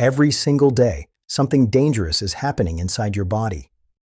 Every single day, something dangerous is happening inside your body,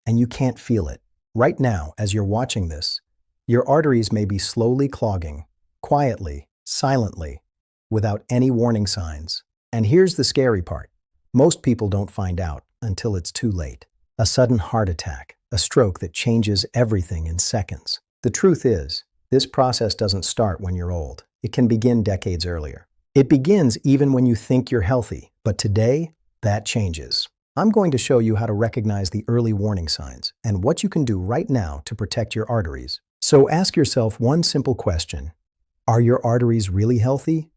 and you can't feel it. Right now, as you're watching this, your arteries may be slowly clogging, quietly, silently, without any warning signs. And here's the scary part. Most people don't find out until it's too late. A sudden heart attack, a stroke that changes everything in seconds. The truth is, this process doesn't start when you're old. It can begin decades earlier. It begins even when you think you're healthy, but today, that changes. I'm going to show you how to recognize the early warning signs and what you can do right now to protect your arteries. So ask yourself one simple question. Are your arteries really healthy?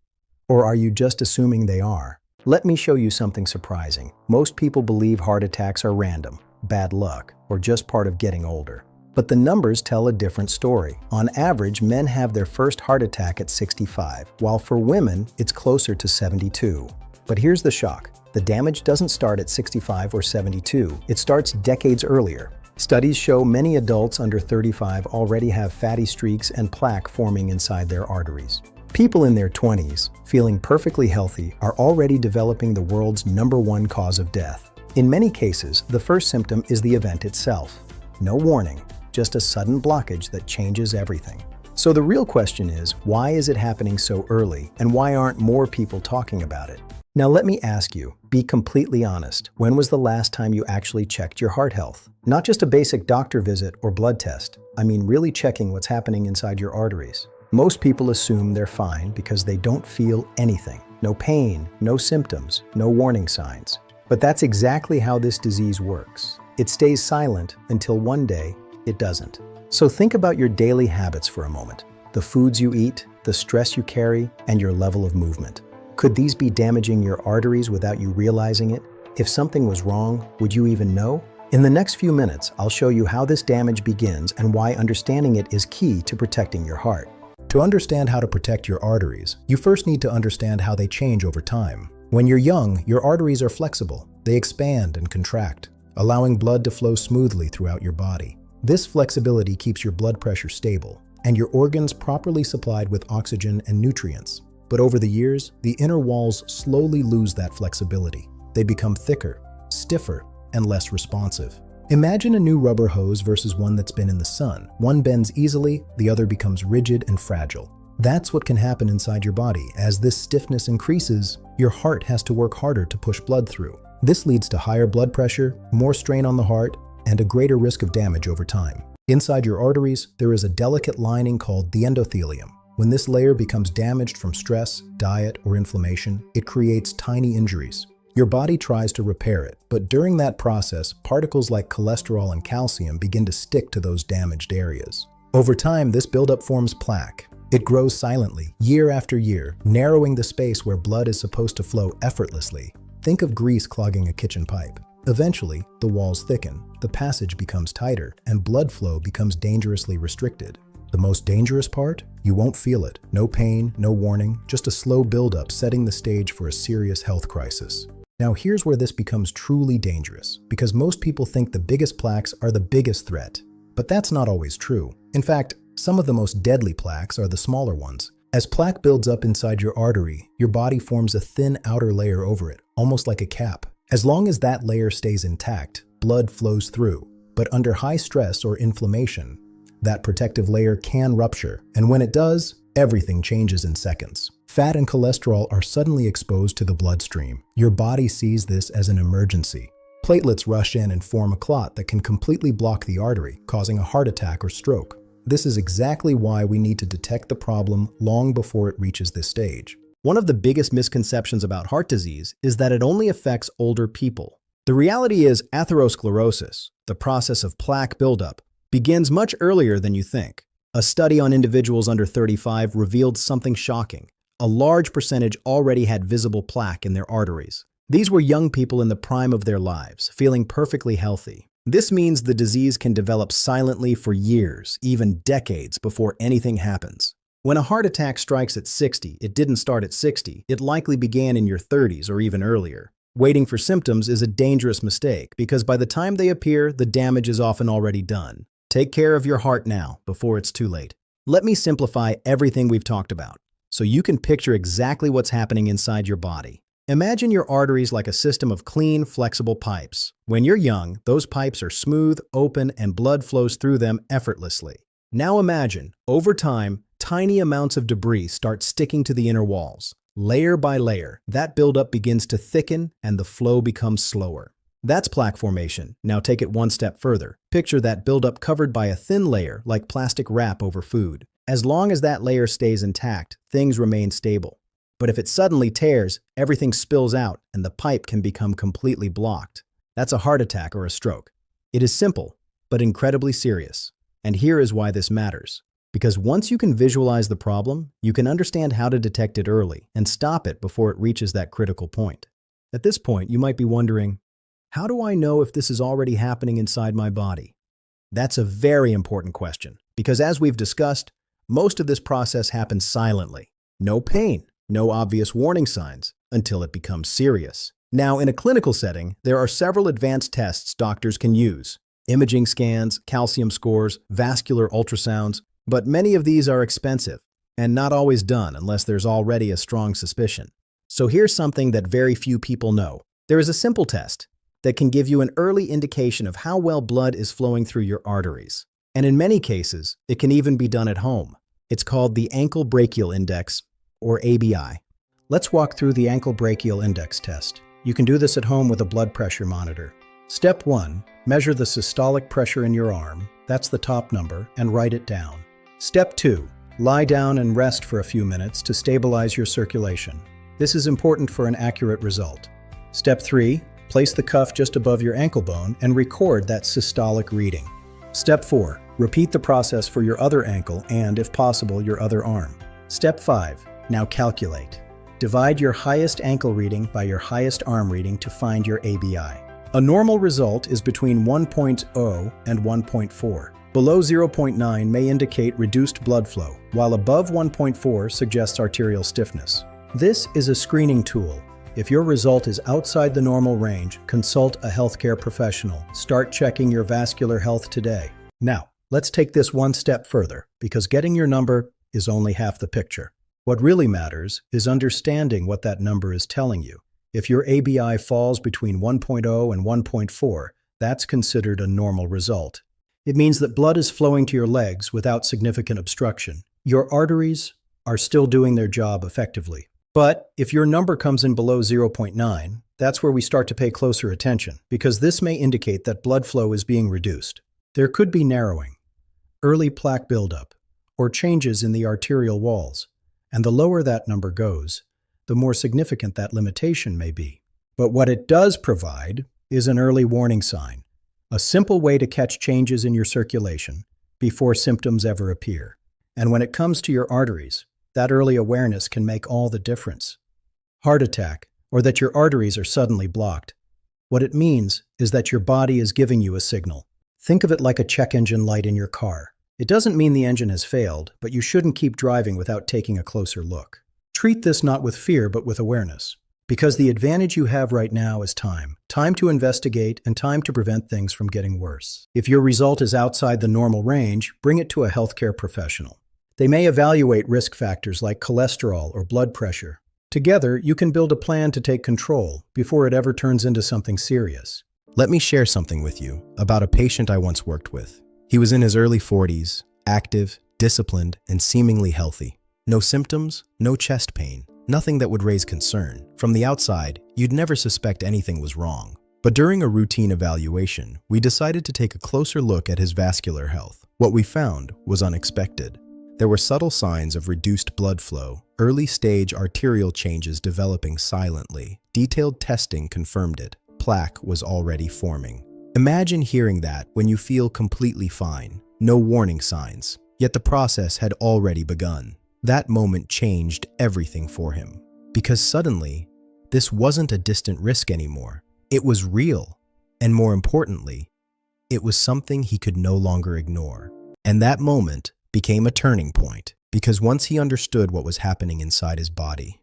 Or are you just assuming they are? Let me show you something surprising. Most people believe heart attacks are random, bad luck, or just part of getting older. But the numbers tell a different story. On average, men have their first heart attack at 65, while for women, it's closer to 72. But here's the shock. The damage doesn't start at 65 or 72. It starts decades earlier. Studies show many adults under 35 already have fatty streaks and plaque forming inside their arteries. People in their 20s, feeling perfectly healthy, are already developing the world's #1 cause of death. In many cases, the first symptom is the event itself. No warning, just a sudden blockage that changes everything. So the real question is, why is it happening so early, and why aren't more people talking about it? Now let me ask you, be completely honest, when was the last time you actually checked your heart health? Not just a basic doctor visit or blood test, I mean really checking what's happening inside your arteries. Most people assume they're fine because they don't feel anything. No pain, no symptoms, no warning signs. But that's exactly how this disease works. It stays silent until one day it doesn't. So think about your daily habits for a moment. The foods you eat, the stress you carry, and your level of movement. Could these be damaging your arteries without you realizing it? If something was wrong, would you even know? In the next few minutes, I'll show you how this damage begins and why understanding it is key to protecting your heart. To understand how to protect your arteries, you first need to understand how they change over time. When you're young, your arteries are flexible. They expand and contract, allowing blood to flow smoothly throughout your body. This flexibility keeps your blood pressure stable and your organs properly supplied with oxygen and nutrients. But over the years, the inner walls slowly lose that flexibility. They become thicker, stiffer, and less responsive. Imagine a new rubber hose versus one that's been in the sun. One bends easily, the other becomes rigid and fragile. That's what can happen inside your body. As this stiffness increases, your heart has to work harder to push blood through. This leads to higher blood pressure, more strain on the heart, and a greater risk of damage over time. Inside your arteries, there is a delicate lining called the endothelium. When this layer becomes damaged from stress, diet, or inflammation, it creates tiny injuries. Your body tries to repair it, but during that process, particles like cholesterol and calcium begin to stick to those damaged areas. Over time, this buildup forms plaque. It grows silently, year after year, narrowing the space where blood is supposed to flow effortlessly. Think of grease clogging a kitchen pipe. Eventually, the walls thicken, the passage becomes tighter, and blood flow becomes dangerously restricted. The most dangerous part? You won't feel it. No pain, no warning, just a slow buildup setting the stage for a serious health crisis. Now here's where this becomes truly dangerous, because most people think the biggest plaques are the biggest threat. But that's not always true. In fact, some of the most deadly plaques are the smaller ones. As plaque builds up inside your artery, your body forms a thin outer layer over it, almost like a cap. As long as that layer stays intact, blood flows through. But under high stress or inflammation, that protective layer can rupture, and when it does, everything changes in seconds. Fat and cholesterol are suddenly exposed to the bloodstream. Your body sees this as an emergency. Platelets rush in and form a clot that can completely block the artery, causing a heart attack or stroke. This is exactly why we need to detect the problem long before it reaches this stage. One of the biggest misconceptions about heart disease is that it only affects older people. The reality is atherosclerosis, the process of plaque buildup, begins much earlier than you think. A study on individuals under 35 revealed something shocking. A large percentage already had visible plaque in their arteries. These were young people in the prime of their lives, feeling perfectly healthy. This means the disease can develop silently for years, even decades, before anything happens. When a heart attack strikes at 60, it didn't start at 60. It likely began in your 30s or even earlier. Waiting for symptoms is a dangerous mistake because by the time they appear, the damage is often already done. Take care of your heart now, before it's too late. Let me simplify everything we've talked about, so you can picture exactly what's happening inside your body. Imagine your arteries like a system of clean, flexible pipes. When you're young, those pipes are smooth, open, and blood flows through them effortlessly. Now imagine, over time, tiny amounts of debris start sticking to the inner walls. Layer by layer, that buildup begins to thicken and the flow becomes slower. That's plaque formation. Now take it one step further. Picture that buildup covered by a thin layer like plastic wrap over food. As long as that layer stays intact, things remain stable. But if it suddenly tears, everything spills out and the pipe can become completely blocked. That's a heart attack or a stroke. It is simple, but incredibly serious. And here is why this matters. Because once you can visualize the problem, you can understand how to detect it early and stop it before it reaches that critical point. At this point, you might be wondering, how do I know if this is already happening inside my body? That's a very important question, because as we've discussed, most of this process happens silently. No pain, no obvious warning signs, until it becomes serious. Now, in a clinical setting, there are several advanced tests doctors can use. Imaging scans, calcium scores, vascular ultrasounds, but many of these are expensive and not always done unless there's already a strong suspicion. So here's something that very few people know. There is a simple test that can give you an early indication of how well blood is flowing through your arteries. And in many cases, it can even be done at home. It's called the ankle brachial index, or ABI. Let's walk through the ankle brachial index test. You can do this at home with a blood pressure monitor. Step 1, measure the systolic pressure in your arm, that's the top number, and write it down. Step 2, lie down and rest for a few minutes to stabilize your circulation. This is important for an accurate result. Step 3, place the cuff just above your ankle bone and record that systolic reading. Step 4, repeat the process for your other ankle and, if possible, your other arm. Step 5, now calculate. Divide your highest ankle reading by your highest arm reading to find your ABI. A normal result is between 1.0 and 1.4. Below 0.9 may indicate reduced blood flow, while above 1.4 suggests arterial stiffness. This is a screening tool. If your result is outside the normal range, consult a healthcare professional. Start checking your vascular health today. Now, let's take this one step further, because getting your number is only half the picture. What really matters is understanding what that number is telling you. If your ABI falls between 1.0 and 1.4, that's considered a normal result. It means that blood is flowing to your legs without significant obstruction. Your arteries are still doing their job effectively. But if your number comes in below 0.9, that's where we start to pay closer attention, because this may indicate that blood flow is being reduced. There could be narrowing, early plaque buildup, or changes in the arterial walls. And the lower that number goes, the more significant that limitation may be. But what it does provide is an early warning sign, a simple way to catch changes in your circulation before symptoms ever appear. And when it comes to your arteries, that early awareness can make all the difference. Heart attack, or that your arteries are suddenly blocked. What it means is that your body is giving you a signal. Think of it like a check engine light in your car. It doesn't mean the engine has failed, but you shouldn't keep driving without taking a closer look. Treat this not with fear, but with awareness. Because the advantage you have right now is time. Time to investigate and time to prevent things from getting worse. If your result is outside the normal range, bring it to a healthcare professional. They may evaluate risk factors like cholesterol or blood pressure. Together, you can build a plan to take control before it ever turns into something serious. Let me share something with you about a patient I once worked with. He was in his early 40s, active, disciplined, and seemingly healthy. No symptoms, no chest pain, nothing that would raise concern. From the outside, you'd never suspect anything was wrong. But during a routine evaluation, we decided to take a closer look at his vascular health. What we found was unexpected. There were subtle signs of reduced blood flow, early-stage arterial changes developing silently. Detailed testing confirmed it. Plaque was already forming. Imagine hearing that when you feel completely fine, no warning signs, yet the process had already begun. That moment changed everything for him, because suddenly, this wasn't a distant risk anymore. It was real, and more importantly, it was something he could no longer ignore. And that moment became a turning point, because once he understood what was happening inside his body,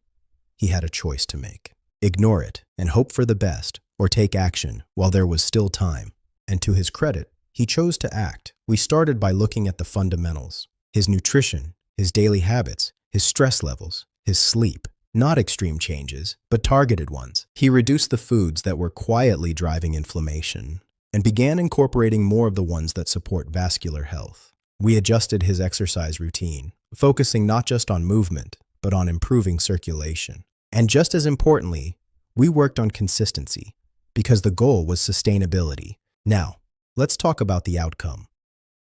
he had a choice to make. Ignore it and hope for the best, or take action while there was still time. And to his credit, he chose to act. We started by looking at the fundamentals: his nutrition, his daily habits, his stress levels, his sleep. Not extreme changes, but targeted ones. He reduced the foods that were quietly driving inflammation and began incorporating more of the ones that support vascular health. We adjusted his exercise routine, focusing not just on movement, but on improving circulation. And just as importantly, we worked on consistency, because the goal was sustainability. Now, let's talk about the outcome.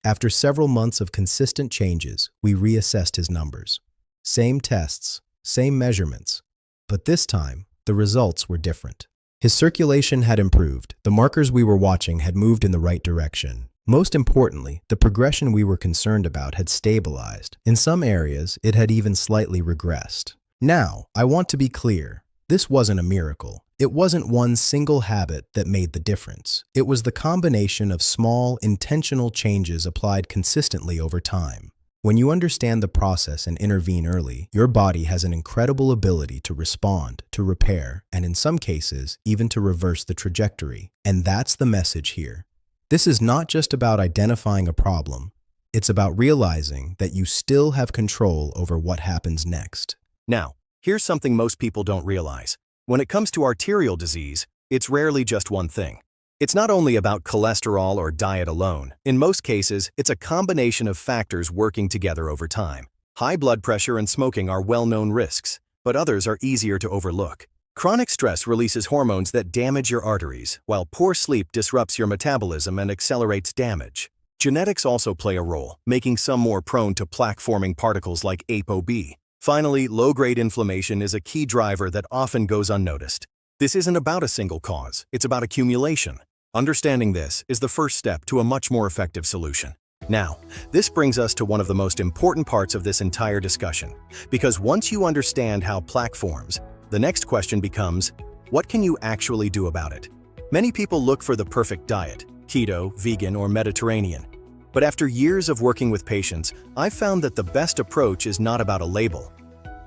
After several months of consistent changes, we reassessed his numbers. Same tests, same measurements, but this time, the results were different. His circulation had improved, the markers we were watching had moved in the right direction. Most importantly, the progression we were concerned about had stabilized. In some areas, it had even slightly regressed. Now, I want to be clear. This wasn't a miracle. It wasn't one single habit that made the difference. It was the combination of small, intentional changes applied consistently over time. When you understand the process and intervene early, your body has an incredible ability to respond, to repair, and in some cases, even to reverse the trajectory. And that's the message here. This is not just about identifying a problem. It's about realizing that you still have control over what happens next. Now, here's something most people don't realize. When it comes to arterial disease, it's rarely just one thing. It's not only about cholesterol or diet alone. In most cases, it's a combination of factors working together over time. High blood pressure and smoking are well-known risks, but others are easier to overlook. Chronic stress releases hormones that damage your arteries, while poor sleep disrupts your metabolism and accelerates damage. Genetics also play a role, making some more prone to plaque-forming particles like ApoB. Finally, low-grade inflammation is a key driver that often goes unnoticed. This isn't about a single cause, it's about accumulation. Understanding this is the first step to a much more effective solution. Now, this brings us to one of the most important parts of this entire discussion, because once you understand how plaque forms, the next question becomes, what can you actually do about it? Many people look for the perfect diet, keto, vegan, or Mediterranean. But after years of working with patients, I've found that the best approach is not about a label.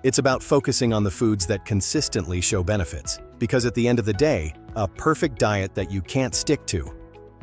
It's about focusing on the foods that consistently show benefits, because at the end of the day, a perfect diet that you can't stick to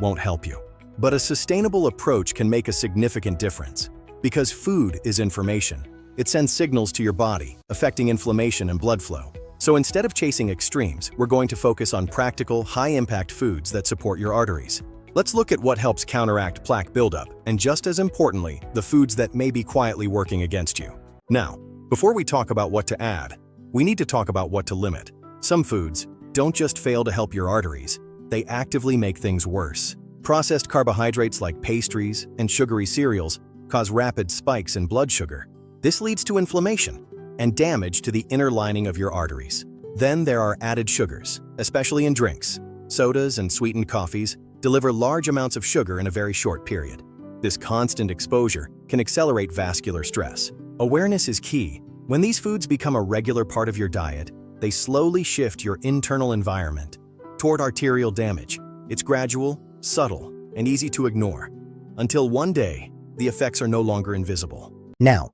won't help you. But a sustainable approach can make a significant difference, because food is information. It sends signals to your body, affecting inflammation and blood flow. So instead of chasing extremes, we're going to focus on practical, high-impact foods that support your arteries. Let's look at what helps counteract plaque buildup, and just as importantly, the foods that may be quietly working against you. Now, before we talk about what to add, we need to talk about what to limit. Some foods don't just fail to help your arteries, they actively make things worse. Processed carbohydrates like pastries and sugary cereals cause rapid spikes in blood sugar. This leads to inflammation and damage to the inner lining of your arteries. Then there are added sugars, especially in drinks. Sodas and sweetened coffees deliver large amounts of sugar in a very short period. This constant exposure can accelerate vascular stress. Awareness is key. When these foods become a regular part of your diet, they slowly shift your internal environment toward arterial damage. It's gradual, subtle, and easy to ignore, until one day, the effects are no longer invisible. Now,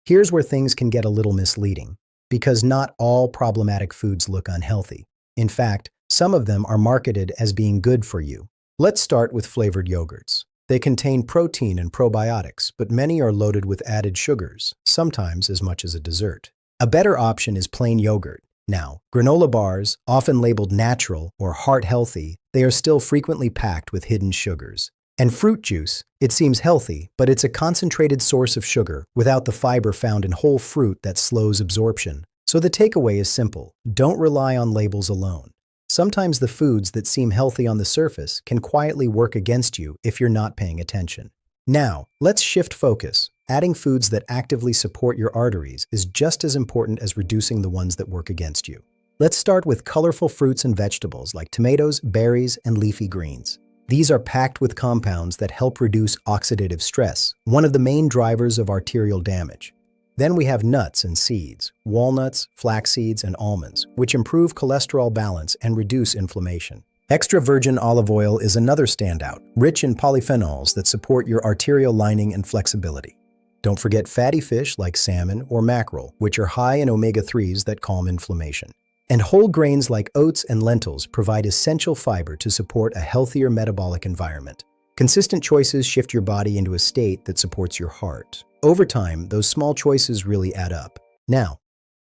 here's where things can get a little misleading, because not all problematic foods look unhealthy. In fact, some of them are marketed as being good for you. Let's start with flavored yogurts. They contain protein and probiotics, but many are loaded with added sugars, sometimes as much as a dessert. A better option is plain yogurt. Now, granola bars, often labeled natural or heart-healthy, they are still frequently packed with hidden sugars. And fruit juice, it seems healthy, but it's a concentrated source of sugar without the fiber found in whole fruit that slows absorption. So the takeaway is simple: don't rely on labels alone. Sometimes the foods that seem healthy on the surface can quietly work against you if you're not paying attention. Now, let's shift focus. Adding foods that actively support your arteries is just as important as reducing the ones that work against you. Let's start with colorful fruits and vegetables like tomatoes, berries, and leafy greens. These are packed with compounds that help reduce oxidative stress, one of the main drivers of arterial damage. Then we have nuts and seeds, walnuts, flax seeds, and almonds, which improve cholesterol balance and reduce inflammation. Extra virgin olive oil is another standout, rich in polyphenols that support your arterial lining and flexibility. Don't forget fatty fish like salmon or mackerel, which are high in omega-3s that calm inflammation. And whole grains like oats and lentils provide essential fiber to support a healthier metabolic environment. Consistent choices shift your body into a state that supports your heart. Over time, those small choices really add up. Now,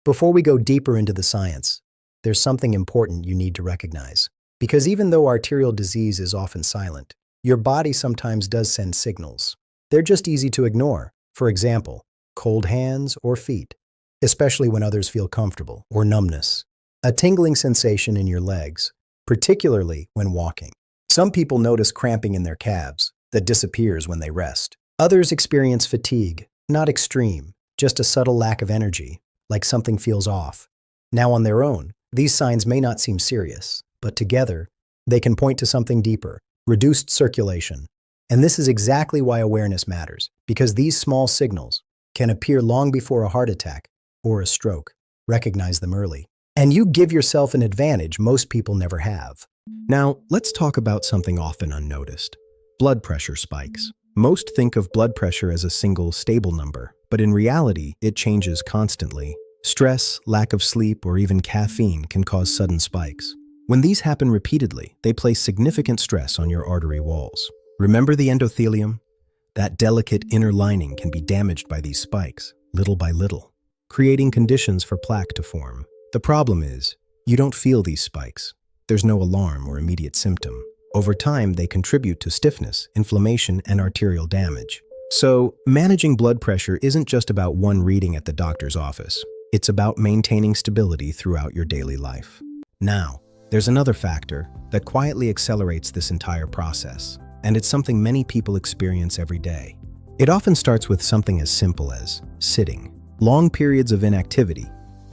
Before we go deeper into the science, there's something important you need to recognize. Because even though arterial disease is often silent, your body sometimes does send signals. They're just easy to ignore. For example, cold hands or feet, especially when others feel comfortable, or numbness. A tingling sensation in your legs, particularly when walking. Some people notice cramping in their calves that disappears when they rest. Others experience fatigue, not extreme, just a subtle lack of energy, like something feels off. Now on their own, these signs may not seem serious, but together, they can point to something deeper, reduced circulation. And this is exactly why awareness matters, because these small signals can appear long before a heart attack or a stroke. Recognize them early. And you give yourself an advantage most people never have. Now, let's talk about something often unnoticed. Blood pressure spikes. Most think of blood pressure as a single, stable number, but in reality, it changes constantly. Stress, lack of sleep, or even caffeine can cause sudden spikes. When these happen repeatedly, they place significant stress on your artery walls. Remember the endothelium? That delicate inner lining can be damaged by these spikes, little by little, creating conditions for plaque to form. The problem is, you don't feel these spikes. There's no alarm or immediate symptom. Over time, they contribute to stiffness, inflammation, and arterial damage. So, managing blood pressure isn't just about one reading at the doctor's office. It's about maintaining stability throughout your daily life. Now, there's another factor that quietly accelerates this entire process, and it's something many people experience every day. It often starts with something as simple as sitting. Long periods of inactivity,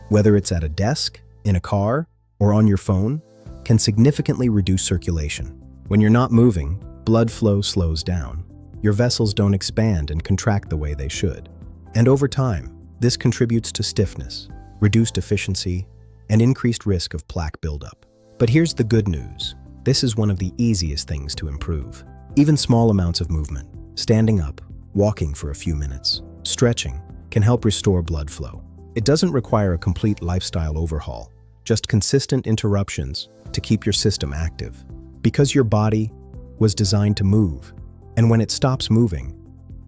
whether it's at a desk, in a car, or on your phone, can significantly reduce circulation. When you're not moving, blood flow slows down. Your vessels don't expand and contract the way they should. And over time, this contributes to stiffness, reduced efficiency, and increased risk of plaque buildup. But here's the good news. This is one of the easiest things to improve. Even small amounts of movement, standing up, walking for a few minutes, stretching, can help restore blood flow. It doesn't require a complete lifestyle overhaul, just consistent interruptions to keep your system active. Because your body was designed to move, and when it stops moving,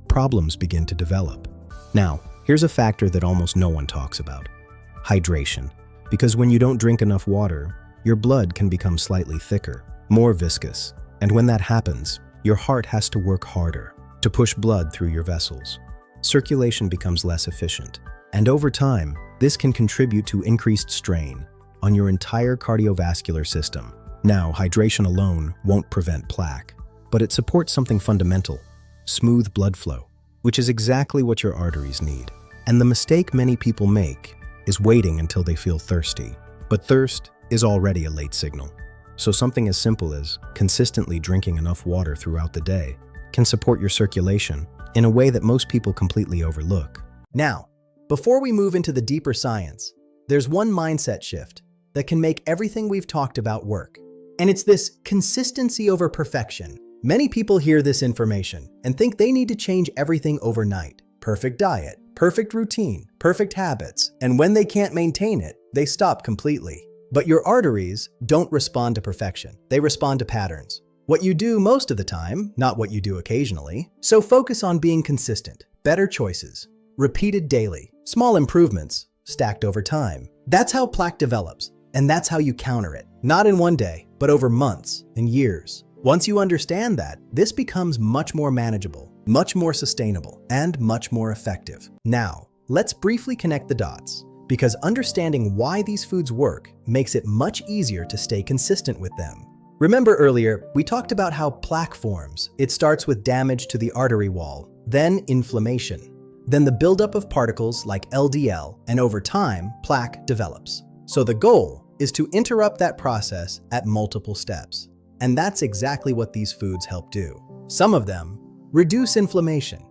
problems begin to develop. Now, here's a factor that almost no one talks about: hydration. Because when you don't drink enough water, your blood can become slightly thicker, more viscous, and when that happens, your heart has to work harder to push blood through your vessels. Circulation becomes less efficient, and over time, this can contribute to increased strain on your entire cardiovascular system. Now, hydration alone won't prevent plaque, but it supports something fundamental: smooth blood flow, which is exactly what your arteries need. And the mistake many people make is waiting until they feel thirsty. But thirst is already a late signal. So something as simple as consistently drinking enough water throughout the day can support your circulation in a way that most people completely overlook. Now, before we move into the deeper science, there's one mindset shift that can make everything we've talked about work. And it's this consistency over perfection. Many people hear this information and think they need to change everything overnight. Perfect diet, perfect routine, perfect habits, and when they can't maintain it, they stop completely. But your arteries don't respond to perfection. They respond to patterns. What you do most of the time, not what you do occasionally. So focus on being consistent, better choices, repeated daily, small improvements, stacked over time. That's how plaque develops, and that's how you counter it. Not in one day, but over months and years. Once you understand that, this becomes much more manageable, much more sustainable, and much more effective. Now, let's briefly connect the dots, because understanding why these foods work makes it much easier to stay consistent with them. Remember earlier, we talked about how plaque forms. It starts with damage to the artery wall, then inflammation, then the buildup of particles like LDL, and over time, plaque develops. So the goal is to interrupt that process at multiple steps. And that's exactly what these foods help do. Some of them reduce inflammation.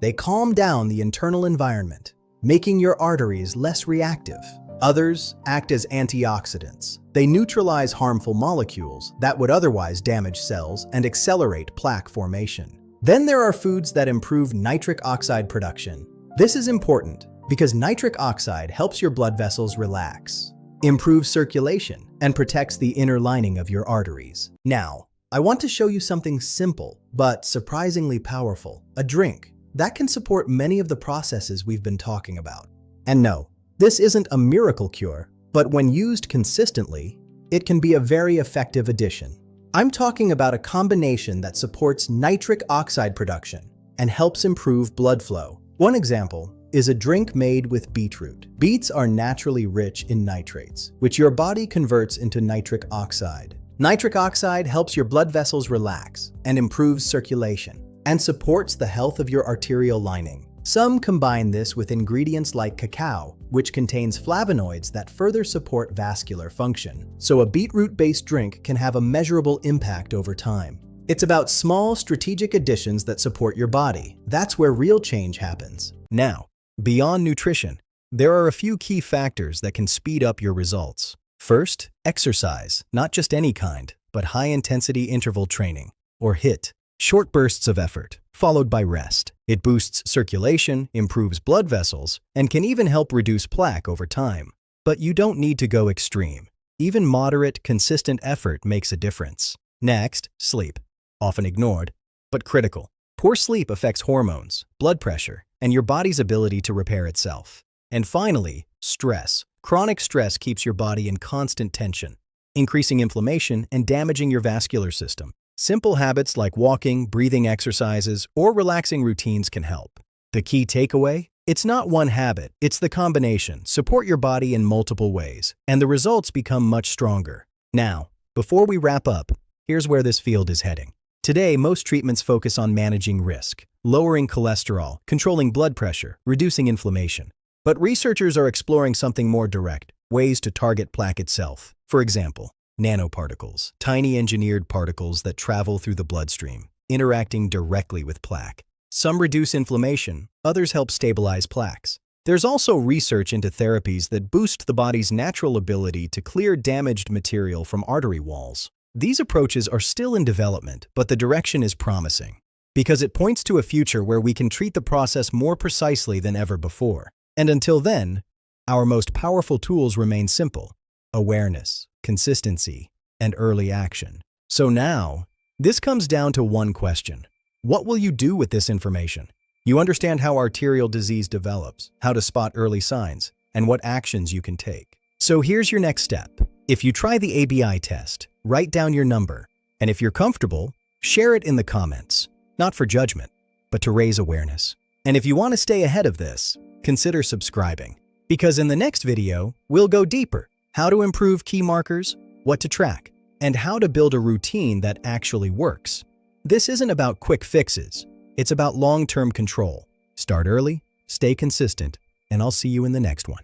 They calm down the internal environment, making your arteries less reactive. Others act as antioxidants. They neutralize harmful molecules that would otherwise damage cells and accelerate plaque formation. Then there are foods that improve nitric oxide production. This is important because nitric oxide helps your blood vessels relax, improves circulation, and protects the inner lining of your arteries. Now, I want to show you something simple but surprisingly powerful: a drink that can support many of the processes we've been talking about. And no, This isn't a miracle cure, but when used consistently, it can be a very effective addition. I'm talking about a combination that supports nitric oxide production and helps improve blood flow. One example is a drink made with beetroot. Beets are naturally rich in nitrates, which your body converts into nitric oxide. Nitric oxide helps your blood vessels relax and improves circulation and supports the health of your arterial lining. Some combine this with ingredients like cacao, which contains flavonoids that further support vascular function. So a beetroot-based drink can have a measurable impact over time. It's about small, strategic additions that support your body. That's where real change happens. Now, beyond nutrition, there are a few key factors that can speed up your results. First, exercise, not just any kind, but high-intensity interval training, or HIIT, short bursts of effort, followed by rest. It boosts circulation, improves blood vessels, and can even help reduce plaque over time. But you don't need to go extreme. Even moderate, consistent effort makes a difference. Next, sleep. Often ignored, but critical. Poor sleep affects hormones, blood pressure, and your body's ability to repair itself. And finally, stress. Chronic stress keeps your body in constant tension, increasing inflammation and damaging your vascular system. Simple habits like walking, breathing exercises, or relaxing routines can help. The key takeaway? It's not one habit, it's the combination. Support your body in multiple ways, and the results become much stronger. Now, before we wrap up, here's where this field is heading. Today, most treatments focus on managing risk, lowering cholesterol, controlling blood pressure, reducing inflammation. But researchers are exploring something more direct, ways to target plaque itself. For example, nanoparticles, tiny engineered particles that travel through the bloodstream, interacting directly with plaque. Some reduce inflammation, others help stabilize plaques. There's also research into therapies that boost the body's natural ability to clear damaged material from artery walls. These approaches are still in development, but the direction is promising, because it points to a future where we can treat the process more precisely than ever before. And until then, our most powerful tools remain simple: awareness, consistency, and early action. So now, this comes down to one question. What will you do with this information? You understand how arterial disease develops, how to spot early signs, and what actions you can take. So here's your next step. If you try the ABI test, write down your number, and if you're comfortable, share it in the comments. Not for judgment, but to raise awareness. And if you want to stay ahead of this, consider subscribing. Because in the next video, we'll go deeper. How to improve key markers, what to track, and how to build a routine that actually works. This isn't about quick fixes. It's about long-term control. Start early, stay consistent, and I'll see you in the next one.